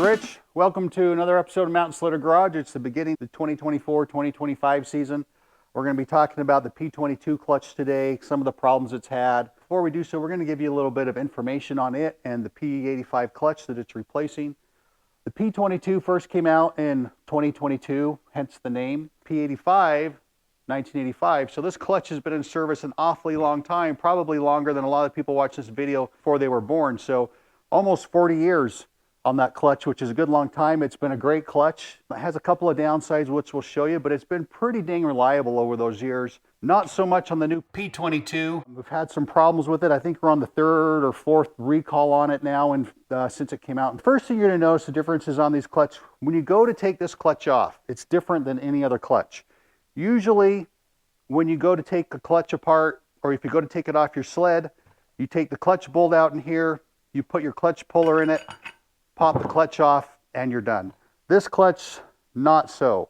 Rich. Welcome to another episode of Mountain Sled Garage. It's the beginning of the 2024-2025 season. We're going to be talking about the P-22 clutch today, some of the problems it's had. Before we do so, we're going to give you a little bit of information on it and the P-85 clutch that it's replacing. The P-22 first came out in 2022, hence the name. P-85, 1985. So this clutch has been in service an awfully long time, probably longer than a lot of people watch this video before they were born. So almost 40 years on that clutch, which is a good long time. It's been a great clutch. It has a couple of downsides, which we'll show you, but it's been pretty dang reliable over those years. Not so much on the new P-22. We've had some problems with it. I think we're on the third or fourth recall on it now, and since it came out. And first thing you're going to notice the differences on these clutch. When you go to take this clutch off, it's different than any other clutch. Usually, when you go to take a clutch apart, or if you go to take it off your sled, you take the clutch bolt out in here, you put your clutch puller in it, pop the clutch off, and you're done. This clutch, not so.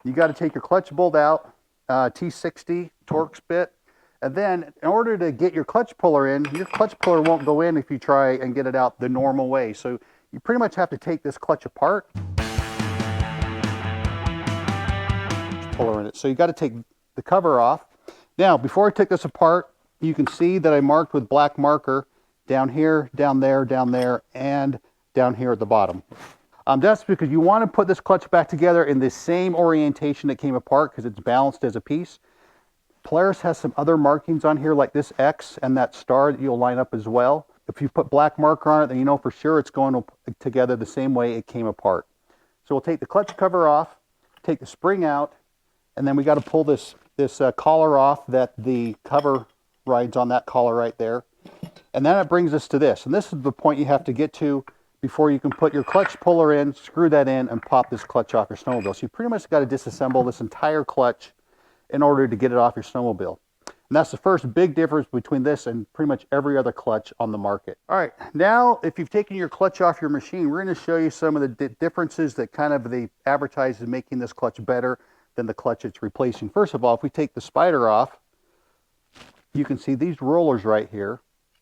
You got to take your clutch bolt out, T60 Torx bit, and then in order to get your clutch puller in, your clutch puller won't go in if you try and get it out the normal way. So you pretty much have to take this clutch apart, puller in it. So you got to take the cover off. Now, before I take this apart, you can see that I marked with black marker down here, down there, and down here at the bottom. That's because you want to put this clutch back together in the same orientation it came apart because it's balanced as a piece. Polaris has some other markings on here like this X and that star that you'll line up as well. If you put black marker on it, then you know for sure it's going together the same way it came apart. So we'll take the clutch cover off, take the spring out, and then we got to pull this collar off that the cover rides on, that collar right there. And then it brings us to this. And this is the point you have to get to before you can put your clutch puller in, screw that in, and pop this clutch off your snowmobile. So you pretty much got to disassemble this entire clutch in order to get it off your snowmobile. And that's the first big difference between this and pretty much every other clutch on the market. All right, now if you've taken your clutch off your machine, we're going to show you some of the differences that kind of they advertise as making this clutch better than the clutch it's replacing. First of all, if we take the spider off, you can see these rollers right here.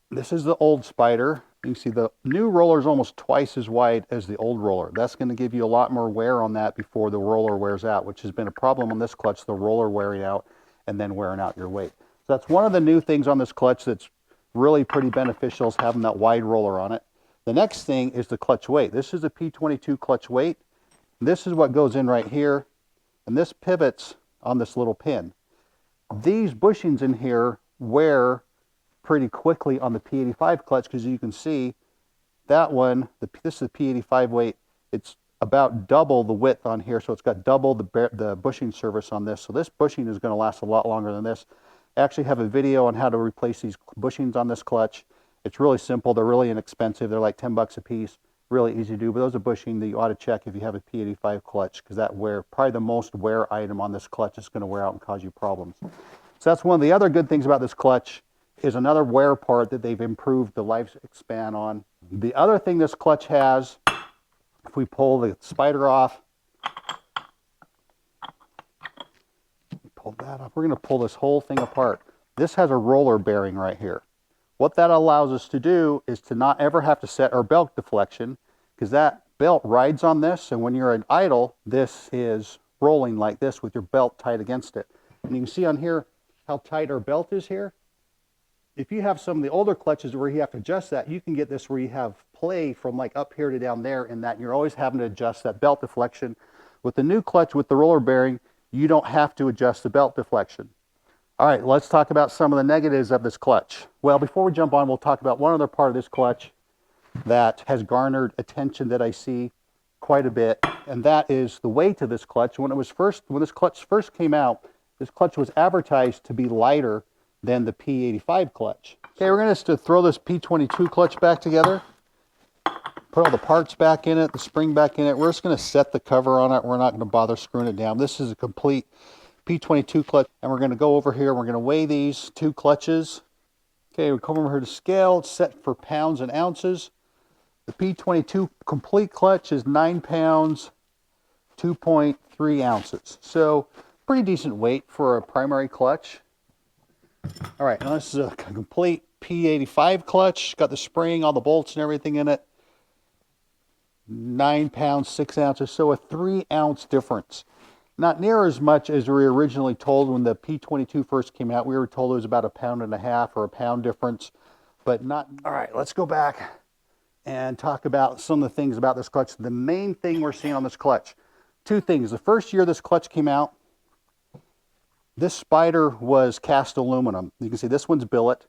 This is the old spider. You can see the new roller is almost twice as wide as the old roller. That's going to give you a lot more wear on that before the roller wears out, which has been a problem on this clutch, the roller wearing out and then wearing out your weight. So that's one of the new things on this clutch that's really pretty beneficial, is having that wide roller on it. The next thing is the clutch weight. This is a P-22 clutch weight. This is what goes in right here, and this pivots on this little pin. These bushings in here wear pretty quickly on the P-85 clutch, because you can see that one, this is the P-85 weight, it's about double the width on here, so it's got double the bushing service on this. So this bushing is going to last a lot longer than this. I actually have a video on how to replace these bushings on this clutch. It's really simple. They're really inexpensive. They're like 10 bucks a piece. Really easy to do, but those are bushing that you ought to check if you have a P-85 clutch, because that probably the most wear item on this clutch is going to wear out and cause you problems. So that's one of the other good things about this clutch, is another wear part that they've improved the lifespan on. The other thing this clutch has, if we pull the spider off, pull that off, we're going to pull this whole thing apart. This has a roller bearing right here. What that allows us to do is to not ever have to set our belt deflection, because that belt rides on this, and when you're at idle, this is rolling like this with your belt tight against it. And you can see on here how tight our belt is here. If you have some of the older clutches where you have to adjust that, you can get this where you have play from like up here to down there, and that you're always having to adjust that belt deflection. With the new clutch with the roller bearing, you don't have to adjust the belt deflection. All right, let's talk about some of the negatives of this clutch. Well, before we jump on, we'll talk about one other part of this clutch that has garnered attention that I see quite a bit, and that is the weight of this clutch. When this clutch first came out, this clutch was advertised to be lighter than the P-85 clutch. Okay, we're going to throw this P-22 clutch back together, put all the parts back in it, the spring back in it. We're just going to set the cover on it. We're not going to bother screwing it down. This is a complete P-22 clutch, and we're going to go over here. We're going to weigh these two clutches. Okay, we come over here to scale. It's set for pounds and ounces. The P-22 complete clutch is 9 pounds, 2.3 ounces. So pretty decent weight for a primary clutch. All right, now this is a complete P-85 clutch. Got the spring, all the bolts and everything in it. 9 pounds, 6 ounces, so a 3-ounce difference. Not near as much as we were originally told when the P-22 first came out. We were told it was about 1.5 pounds or a pound difference, but not. All right, let's go back and talk about some of the things about this clutch. The main thing we're seeing on this clutch, two things. The first year this clutch came out, this spider was cast aluminum. You can see this one's billet.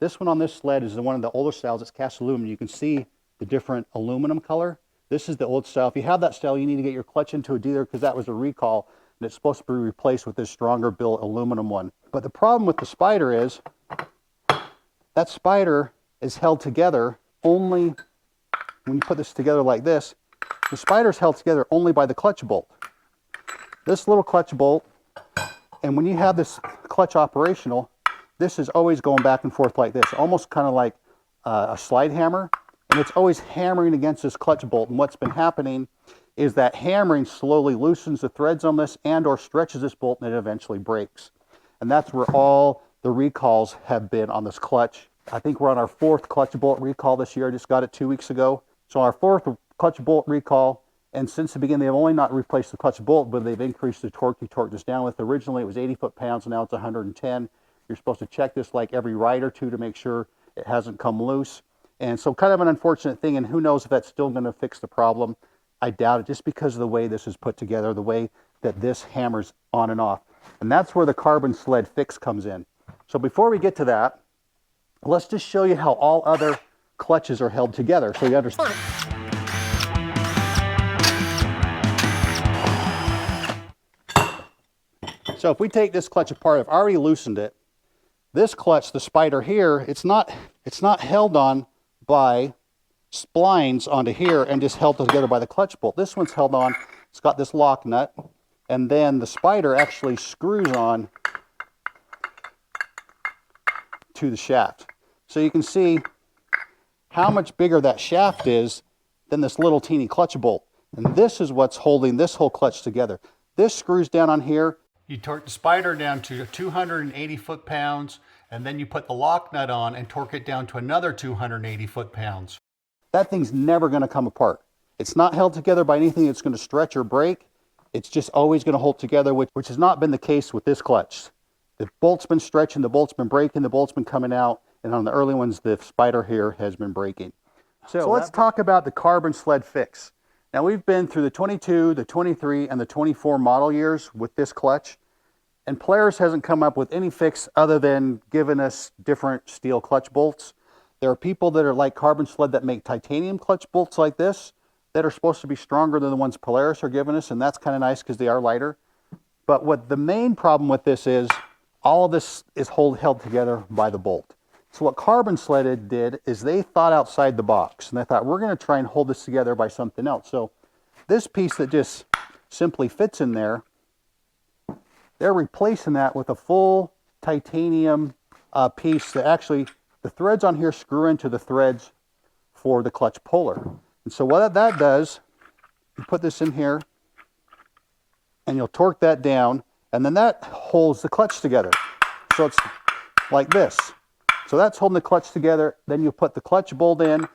This one on this sled is one of the older styles. It's cast aluminum. You can see the different aluminum color. This is the old style. If you have that style, you need to get your clutch into a dealer because that was a recall and it's supposed to be replaced with this stronger built aluminum one. But the problem with the spider is that spider is held together only when you put this together like this. The spider is held together only by the clutch bolt. This little clutch bolt, and when you have this clutch operational, this is always going back and forth like this, almost kind of like a slide hammer. And it's always hammering against this clutch bolt. And what's been happening is that hammering slowly loosens the threads on this and or stretches this bolt and it eventually breaks. And that's where all the recalls have been on this clutch. I think we're on our 4th clutch bolt recall this year. I just got it 2 weeks ago. So our 4th clutch bolt recall. And since the beginning, they've only not replaced the clutch bolt, but they've increased the torque you torque this down with. Originally, it was 80 foot-pounds, and now it's 110. You're supposed to check this like every ride or two to make sure it hasn't come loose. And so kind of an unfortunate thing, and who knows if that's still going to fix the problem. I doubt it, just because of the way this is put together, the way that this hammers on and off. And that's where the carbon sled fix comes in. So before we get to that, let's just show you how all other clutches are held together so you understand. So if we take this clutch apart, I've already loosened it. This clutch, the spider here, it's not held on by splines onto here and just held together by the clutch bolt. This one's held on, it's got this lock nut, and then the spider actually screws on to the shaft. So you can see how much bigger that shaft is than this little teeny clutch bolt. And this is what's holding this whole clutch together. This screws down on here. You torque the spider down to 280 foot-pounds, and then you put the lock nut on and torque it down to another 280 foot-pounds. That thing's never going to come apart. It's not held together by anything that's going to stretch or break. It's just always going to hold together, which has not been the case with this clutch. The bolt's been stretching, the bolt's been breaking, the bolt's been coming out, and on the early ones, the spider here has been breaking. So let's talk about the carbon sled fix. Now we've been through the 22, the 23, and the 24 model years with this clutch, and Polaris hasn't come up with any fix other than giving us different steel clutch bolts. There are people that are like Carbon Sled that make titanium clutch bolts like this that are supposed to be stronger than the ones Polaris are giving us, and that's kind of nice because they are lighter. But what the main problem with this is, all of this is held together by the bolt. So what Carbon Sled did is they thought outside the box, and they thought, we're going to try and hold this together by something else. So this piece that just simply fits in there, they're replacing that with a full titanium piece that actually, the threads on here screw into the threads for the clutch puller. And so what that does, you put this in here, and you'll torque that down, and then that holds the clutch together. So it's like this. So that's holding the clutch together. Then you put the clutch bolt in,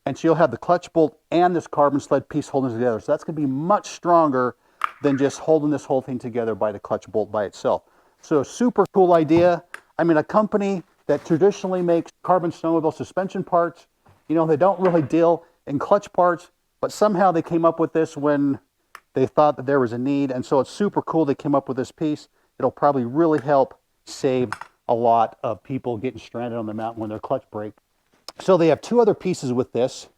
and so you'll have the clutch bolt and this Carbon Sled piece holding it together. So that's going to be much stronger than just holding this whole thing together by the clutch bolt by itself. So a super cool idea. I mean, a company that traditionally makes carbon snowmobile suspension parts, you know, they don't really deal in clutch parts, but somehow they came up with this when they thought that there was a need. And so it's super cool they came up with this piece. It'll probably really help save a lot of people getting stranded on the mountain when their clutch break. So they have two other pieces with this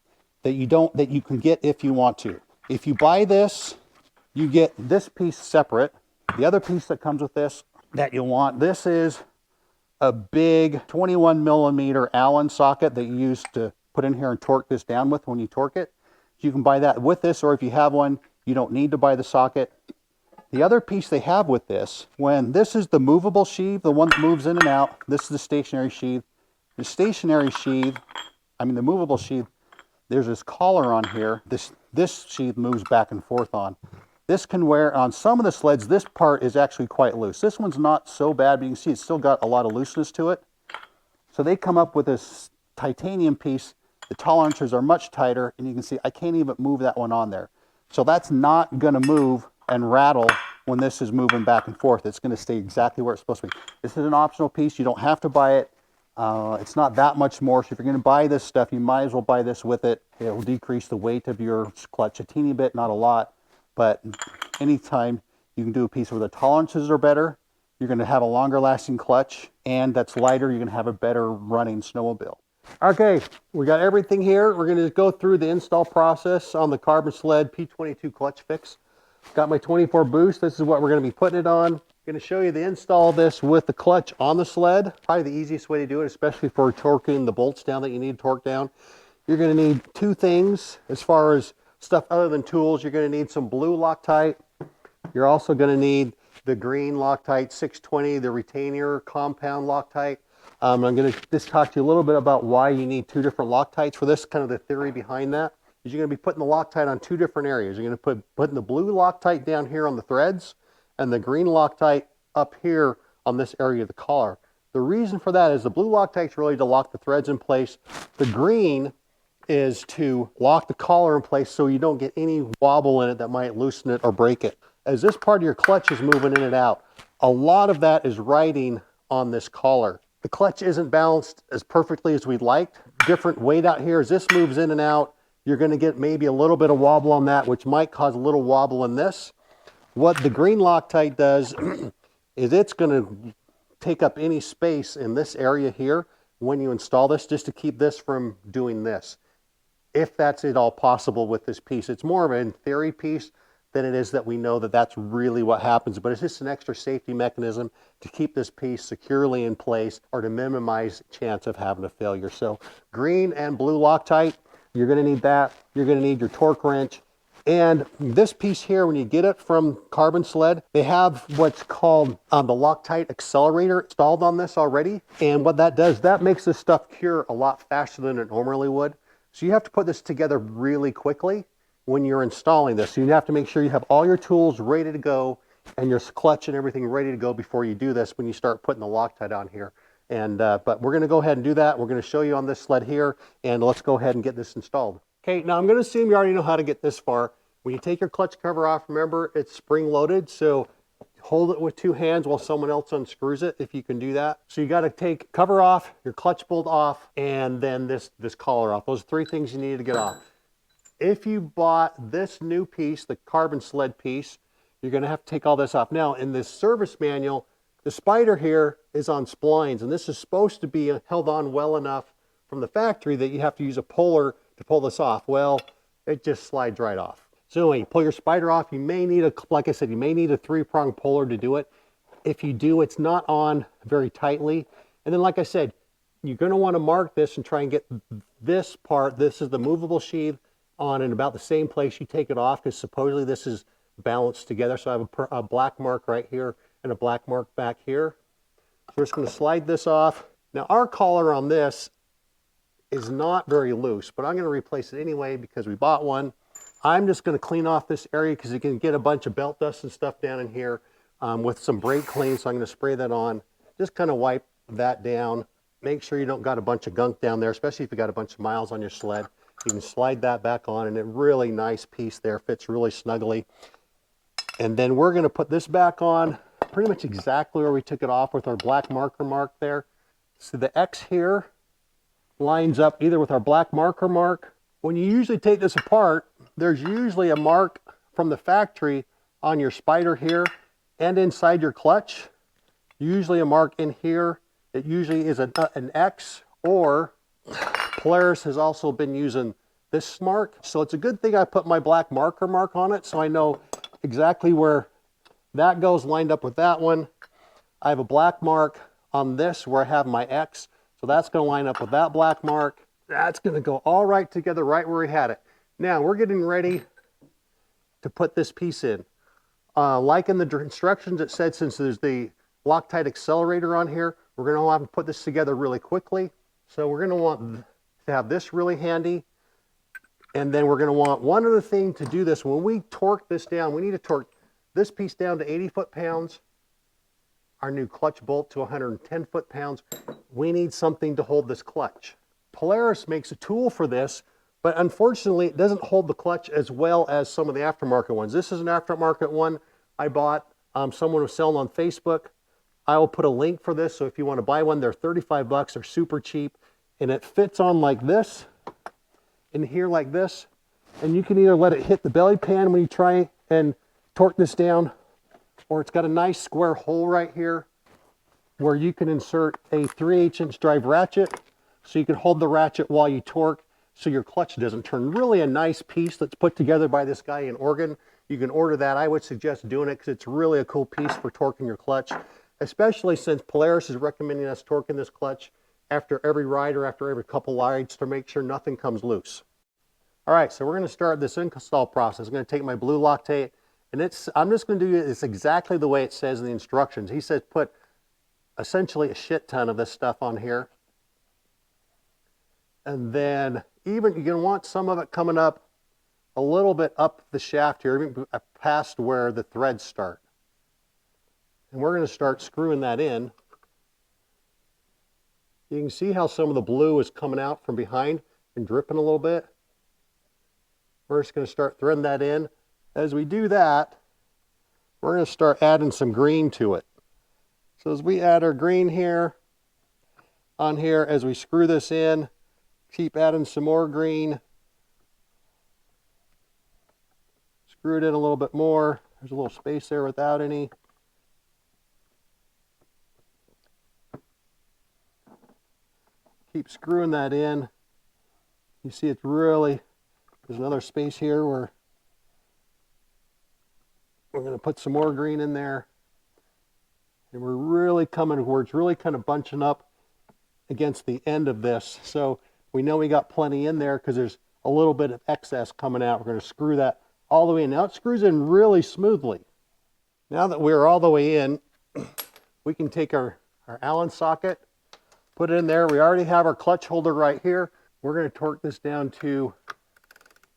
that you can get if you want to. If you buy this, you get this piece separate. The other piece that comes with this that you'll want, this is a big 21 millimeter Allen socket that you use to put in here and torque this down with when you torque it. You can buy that with this, or if you have one, you don't need to buy the socket. The other piece they have with this, when this is the movable sheath, the one that moves in and out, this is the stationary sheath. The stationary sheath, the movable sheath, there's this collar on here. This sheath moves back and forth on. This can wear, on some of the sleds, this part is actually quite loose. This one's not so bad, but you can see it's still got a lot of looseness to it. So they come up with this titanium piece The tolerances are much tighter, and you can see I can't even move that one on there. So that's not going to move and rattle when this is moving back and forth. It's going to stay exactly where it's supposed to be. This is an optional piece. You don't have to buy it. It's not that much more. So if you're going to buy this stuff, you might as well buy this with it. It will decrease the weight of your clutch a teeny bit, not a lot. But anytime you can do a piece where the tolerances are better, you're going to have a longer lasting clutch, and that's lighter. You're going to have a better running snowmobile. Okay, we got everything here. We're going to go through the install process on the Carbon Sled P-22 clutch fix. Got my 24 boost. This is what we're going to be putting it on. I'm going to show you the install of this with the clutch on the sled. Probably the easiest way to do it, especially for torquing the bolts down that you need torque down. You're going to need two things as far as stuff other than tools. You're going to need some blue Loctite. You're also going to need the green Loctite 620, the retainer compound Loctite. I'm going to just talk to you a little bit about why you need two different Loctites for this, kind of the theory behind that. Is you're going to be putting the Loctite on two different areas. You're going to putting the blue Loctite down here on the threads and the green Loctite up here on this area of the collar. The reason for that is the blue Loctite's really to lock the threads in place. The green is to lock the collar in place so you don't get any wobble in it that might loosen it or break it. As this part of your clutch is moving in and out, a lot of that is riding on this collar. The clutch isn't balanced as perfectly as we'd like. Different weight out here. As this moves in and out, you're going to get maybe a little bit of wobble on that, which might cause a little wobble in this. What the green Loctite does is it's going to take up any space in this area here when you install this, just to keep this from doing this. If that's at all possible with this piece. It's more of a in theory piece than it is that we know that that's really what happens, but it's just an extra safety mechanism to keep this piece securely in place or to minimize chance of having a failure. So green and blue Loctite, you're going to need that. You're going to need your torque wrench. And this piece here, when you get it from Carbon Sled, they have what's called the Loctite accelerator installed on this already. And what that does, that makes this stuff cure a lot faster than it normally would. So you have to put this together really quickly when you're installing this. So you have to make sure you have all your tools ready to go and your clutch and everything ready to go before you do this when you start putting the Loctite on here. And but we're going to go ahead and do that. We're going to show you on this sled here, and let's go ahead and get this installed. Okay, now I'm going to assume you already know how to get this far. When you take your clutch cover off, remember it's spring loaded, so hold it with two hands while someone else unscrews it, if you can do that. So you got to take cover off, your clutch bolt off, and then this collar off. Those are three things you need to get off. If you bought this new piece, the Carbon Sled piece, you're going to have to take all this off. Now, in this service manual, the spider here is on splines, and this is supposed to be held on well enough from the factory that you have to use a puller to pull this off. Well, it just slides right off. So when you pull your spider off, you may need like I said, you may need a 3-prong puller to do it. If you do, it's not on very tightly. And then, like I said, you're going to want to mark this and try and get this part. This is the movable sheath on in about the same place you take it off, because supposedly this is balanced together. So I have a black mark right here and a black mark back here. So we're just going to slide this off. Now our collar on this is not very loose, but I'm going to replace it anyway because we bought one. I'm just going to clean off this area because you can get a bunch of belt dust and stuff down in here with some brake clean. So I'm going to spray that on. Just kind of wipe that down. Make sure you don't got a bunch of gunk down there, especially if you got a bunch of miles on your sled. You can slide that back on, and a really nice piece there, fits really snugly. And then we're going to put this back on pretty much exactly where we took it off with our black marker mark there. So the X here lines up either with our black marker mark. When you usually take this apart, there's usually a mark from the factory on your spider here and inside your clutch. Usually a mark in here. It usually is an X, or Polaris has also been using this mark. So it's a good thing I put my black marker mark on it so I know exactly where that goes lined up with that one. I have a black mark on this where I have my X. So that's going to line up with that black mark. That's going to go all right together right where we had it. Now we're getting ready to put this piece in. Like in the instructions, it said since there's the Loctite accelerator on here, we're going to have to put this together really quickly. So we're going to want to have this really handy. And then we're going to want one other thing to do this. When we torque this down, we need to torque this piece down to 80 foot-pounds, our new clutch bolt to 110 foot-pounds. We need something to hold this clutch. Polaris makes a tool for this, but unfortunately it doesn't hold the clutch as well as some of the aftermarket ones. This is an aftermarket one I bought. Someone was selling on Facebook. I will put a link for this, so if you want to buy one, they're 35 bucks. They're super cheap, and it fits on like this, in here like this, and you can either let it hit the belly pan when you try and torque this down, or it's got a nice square hole right here where you can insert a 3/8" drive ratchet, so you can hold the ratchet while you torque, so your clutch doesn't turn. Really a nice piece that's put together by this guy in Oregon. You can order that. I would suggest doing it because it's really a cool piece for torquing your clutch, especially since Polaris is recommending us torquing this clutch after every ride or after every couple rides to make sure nothing comes loose. All right, so we're going to start this install process. I'm going to take my blue Loctite, and I'm just going to do this exactly the way it says in the instructions. He says put essentially a shit ton of this stuff on here. And then even you're going to want some of it coming up a little bit up the shaft here, even past where the threads start. And we're going to start screwing that in. You can see how some of the blue is coming out from behind and dripping a little bit. We're just going to start threading that in. As we do that, we're going to start adding some green to it. So as we add our green here, on here, as we screw this in, keep adding some more green. Screw it in a little bit more. There's a little space there without any. Keep screwing that in. You see it's really, there's another space here where we're going to put some more green in there. And we're really coming where it's really kind of bunching up against the end of this. So we know we got plenty in there because there's a little bit of excess coming out. We're going to screw that all the way in. Now it screws in really smoothly. Now that we're all the way in, we can take our Allen socket, put it in there. We already have our clutch holder right here. We're going to torque this down to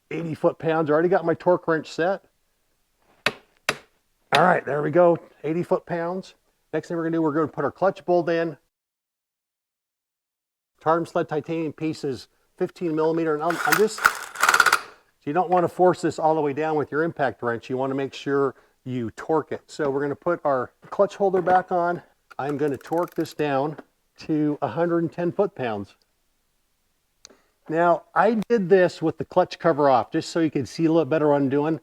80 foot-pounds. I already got my torque wrench set. All right, there we go, 80 foot-pounds. Next thing we're going to do, we're going to put our clutch bolt in. Carbon Sled titanium piece is 15 millimeter. And I'm just, you don't want to force this all the way down with your impact wrench. You want to make sure you torque it. So we're going to put our clutch holder back on. I'm going to torque this down to 110 foot-pounds. Now, I did this with the clutch cover off, just so you can see a little better what I'm doing.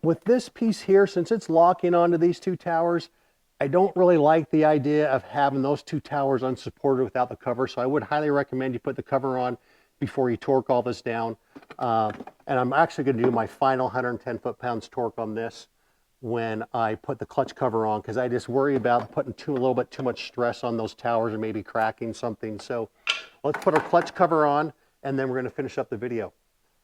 With this piece here, since it's locking onto these two towers, I don't really like the idea of having those two towers unsupported without the cover, so I would highly recommend you put the cover on before you torque all this down. And I'm actually going to do my final 110 foot-pounds torque on this when I put the clutch cover on, because I just worry about putting a little bit too much stress on those towers or maybe cracking something. So let's put our clutch cover on, and then we're going to finish up the video.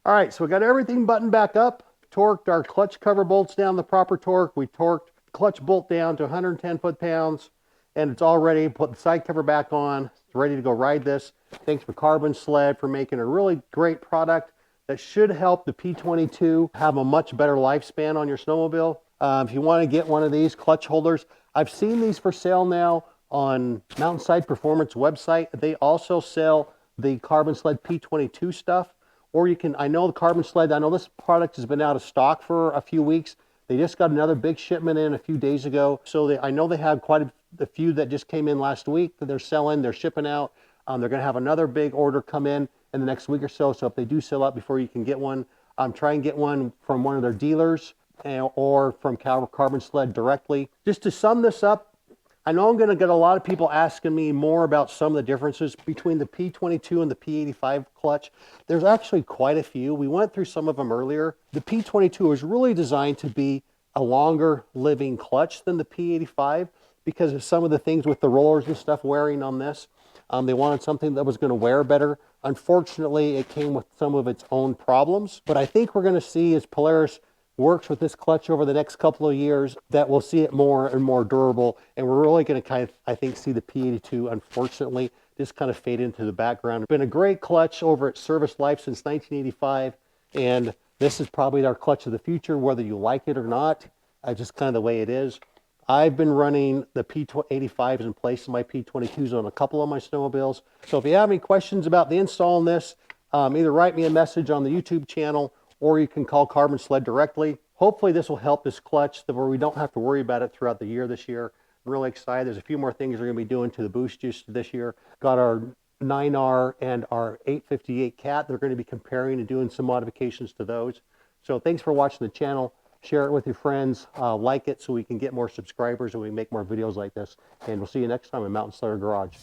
All right, so we got everything buttoned back up, torqued our clutch cover bolts down the proper torque. We torqued clutch bolt down to 110 foot-pounds, and it's all ready. Put the side cover back on. It's ready to go ride this. Thanks for Carbon Sled for making a really great product that should help the P-22 have a much better lifespan on your snowmobile. If you want to get one of these clutch holders, I've seen these for sale now on Mountainside Performance website. They also sell the Carbon Sled P-22 stuff, or you can, I know the Carbon Sled, I know this product has been out of stock for a few weeks. They just got another big shipment in a few days ago. So I know they have quite a few that just came in last week that they're selling, they're shipping out. They're going to have another big order come in the next week or so. So if they do sell out before you can get one, try and get one from one of their dealers or from Carbon Sled directly. Just to sum this up, I know I'm going to get a lot of people asking me more about some of the differences between the P-22 and the P-85 clutch. There's actually quite a few. We went through some of them earlier. The P-22 was really designed to be a longer living clutch than the P-85 because of some of the things with the rollers and stuff wearing on this. They wanted something that was going to wear better. Unfortunately, it came with some of its own problems. But I think we're going to see as Polaris works with this clutch over the next couple of years that we'll see it more and more durable, and we're really going to kind of, I think, see the P-82 unfortunately just kind of fade into the background. It's been a great clutch over its service life since 1985, and this is probably our clutch of the future, whether you like it or not. Just kind of the way it is. I've been running the P85s in place of my P22s on a couple of my snowmobiles. So if you have any questions about the install on this, either write me a message on the YouTube channel or you can call Carbon Sled directly. Hopefully this will help this clutch where we don't have to worry about it throughout the year this year. I'm really excited. There's a few more things we're going to be doing to the boost juice this year. Got our 9R and our 858 Cat. They're going to be comparing and doing some modifications to those. So thanks for watching the channel. Share it with your friends. Like it so we can get more subscribers and we make more videos like this. And we'll see you next time in Mountain Slayer Garage.